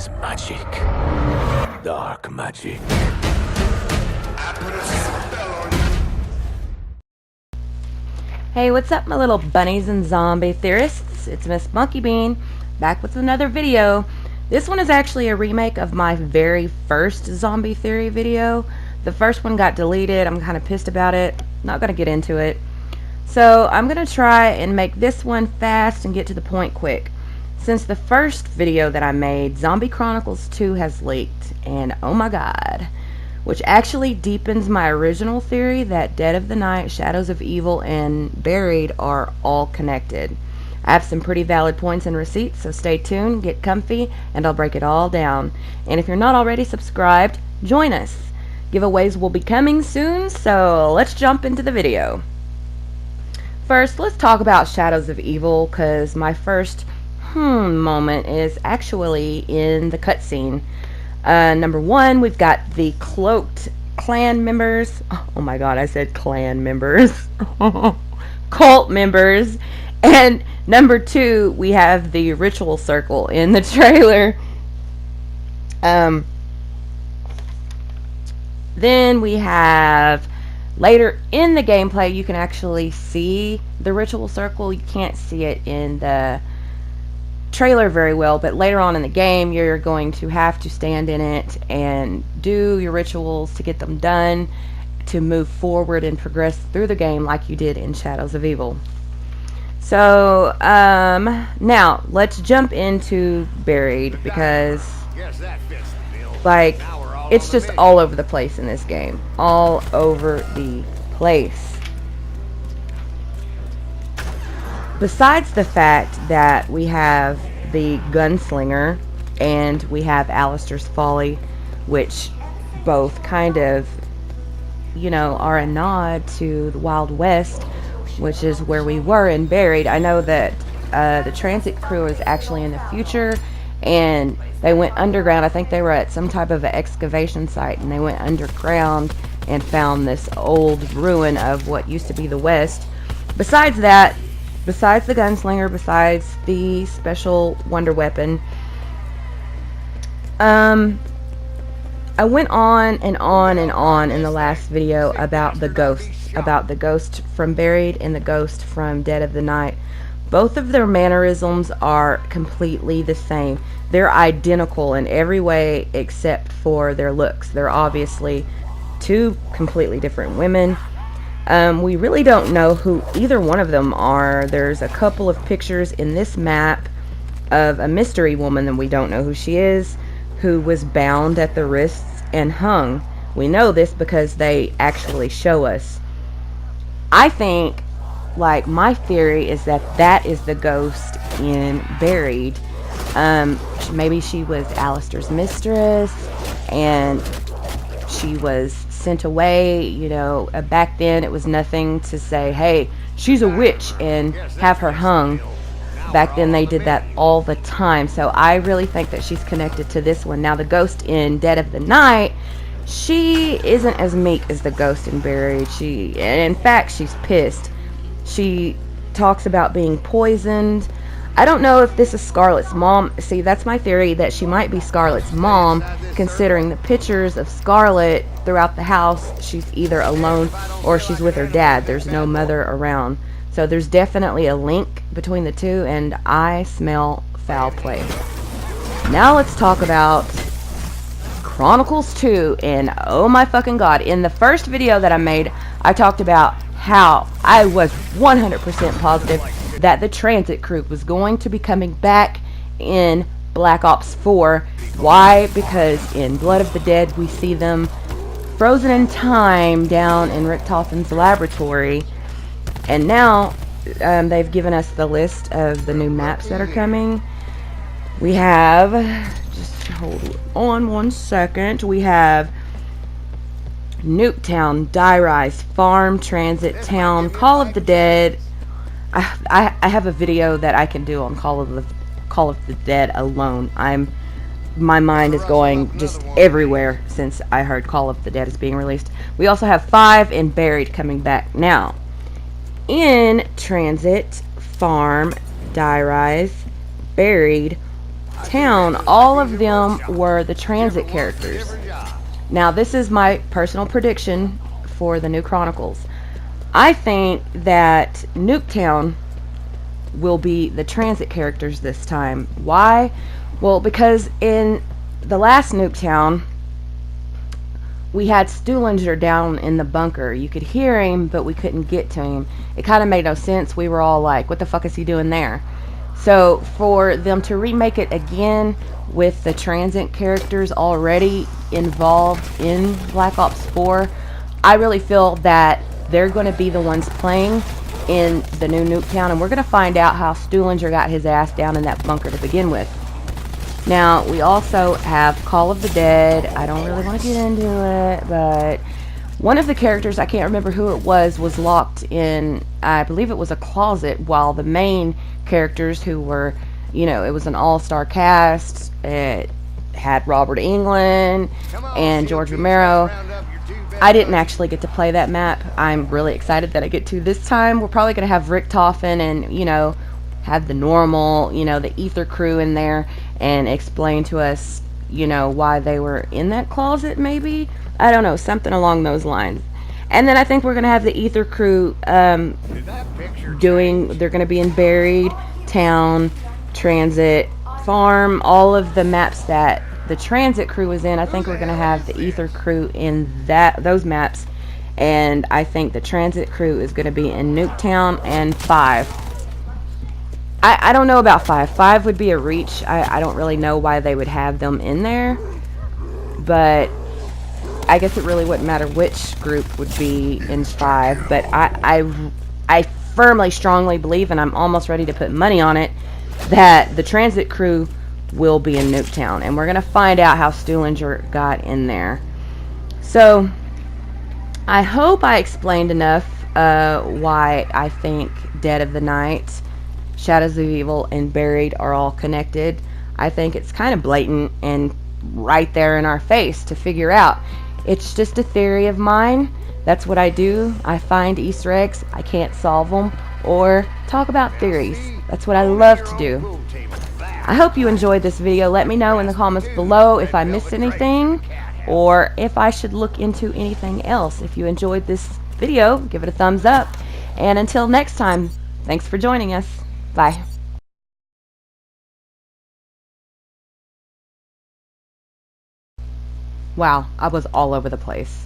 is magic. Dark magic. Hey, what's up, my little bunnies and zombie theorists? It's Miss Monkey Bean, back with another video. This one is actually a remake of my very first zombie theory video. The first one got deleted. I'm kind of pissed about it. Not going to get into it. So I'm going to try and make this one fast and get to the point quick. Since the first video that I made, Zombie Chronicles 2 has leaked, and oh my god. Which actually deepens my original theory that Dead of the Night, Shadows of Evil, and Buried are all connected. I have some pretty valid points and receipts, so stay tuned, get comfy, and I'll break it all down. And if you're not already subscribed, join us. Giveaways will be coming soon, so let's jump into the video. First, let's talk about Shadows of Evil, because my first moment is actually in the cutscene. Number one, we've got the cloaked clan members. Oh my god, I said clan members. Cult members. And number two, we have the ritual circle in the trailer. Then we have, later in the gameplay, you can actually see the ritual circle. You can't see it in the trailer very well, but later on in the game you're going to have to stand in it and do your rituals to get them done to move forward and progress through the game like you did in Shadows of Evil. So now let's jump into Buried, because like it's just all over the place in this game, all over the place. Besides the fact that we have the gunslinger and we have Alistair's Folly, which both kind of, you know, are a nod to the Wild West, which is where we were in Buried. I know that the transit crew is actually in the future, and they went underground. I think they were at some type of an excavation site, and they went underground and found this old ruin of what used to be the West. Besides that, besides the gunslinger, besides the special wonder weapon, I went on and on and on in the last video about the ghosts, about the ghost from Buried and the ghost from Dead of the Night. Both of their mannerisms are completely the same. They're identical in every way except for their looks. They're obviously two completely different women. We really don't know who either one of them are. There's a couple of pictures in this map of a mystery woman that we don't know who she is, who was bound at the wrists and hung. We know this because they actually show us. I think, like, my theory is that that is the ghost in Buried. Maybe she was Alistair's mistress, and she was sent away. You know, back then it was nothing to say, hey, she's a witch, and have her hung. Back then they did that all the time. So I really think that she's connected to this one. Now the ghost in Dead of the Night, she isn't as meek as the ghost in Buried. And in fact, she's pissed. She talks about being poisoned. I don't know if this is Scarlett's mom. See, that's my theory, that she might be Scarlett's mom, considering the pictures of Scarlett throughout the house. She's either alone or she's with her dad. There's no mother around. So there's definitely a link between the two, and I smell foul play. Now let's talk about Chronicles 2, and oh my fucking god. In the first video that I made, I talked about how I was 100% positive that the transit crew was going to be coming back in Black Ops 4. Why? Because in Blood of the Dead we see them frozen in time down in Richtofen's laboratory, and now they've given us the list of the new maps that are coming. We have, just hold on one second, we have Nuketown, Die Rise, Farm, Transit Town, Call of the Dead. I have a video that I can do on Call of the Dead alone. My mind is going just everywhere since I heard Call of the Dead is being released. We also have 5 and Buried coming back now. In Transit, Farm, Die Rise, Buried, town, all of them were the transit characters. Now, this is my personal prediction for the new Chronicles. I think that Nuketown will be the transit characters this time. Why? Well, because in the last Nuketown, we had Stuhlinger down in the bunker. You could hear him, but we couldn't get to him. It kind of made no sense. We were all like, what the fuck is he doing there? So for them to remake it again with the transit characters already involved in Black Ops 4, I really feel that they're going to be the ones playing in the new Nuketown, and we're going to find out how Stuhlinger got his ass down in that bunker to begin with. Now, we also have Call of the Dead. I don't really want to get into it, but one of the characters, I can't remember who it was locked in, I believe it was a closet, while the main characters who were, you know, it was an all-star cast. It had Robert Englund and George Romero. I didn't actually get to play that map. I'm really excited that I get to this time. We're probably going to have Rick Toffin and, you know, have the normal, you know, the Ether crew in there and explain to us, you know, why they were in that closet, maybe? I don't know, something along those lines. And then I think we're going to have the Ether crew they're going to be in Buried, Town, Transit, Farm, all of the maps that the Transit crew was in. I think we're going to have the Ether crew in those maps. And I think the Transit crew is going to be in Nuketown and 5. I don't know about 5. 5 would be a reach. I don't really know why they would have them in there. But I guess it really wouldn't matter which group would be in 5. But I firmly, strongly believe, and I'm almost ready to put money on it, that the Transit crew will be in Nuketown. And we're going to find out how Stuhlinger got in there. So, I hope I explained enough why I think Dead of the Night, Shadows of Evil, and Buried are all connected. I think it's kind of blatant and right there in our face to figure out. It's just a theory of mine. That's what I do. I find Easter eggs. I can't solve them or talk about theories. That's what I love to do. I hope you enjoyed this video. Let me know in the comments below if I missed anything or if I should look into anything else. If you enjoyed this video, give it a thumbs up. And until next time, thanks for joining us. Bye. Wow, I was all over the place.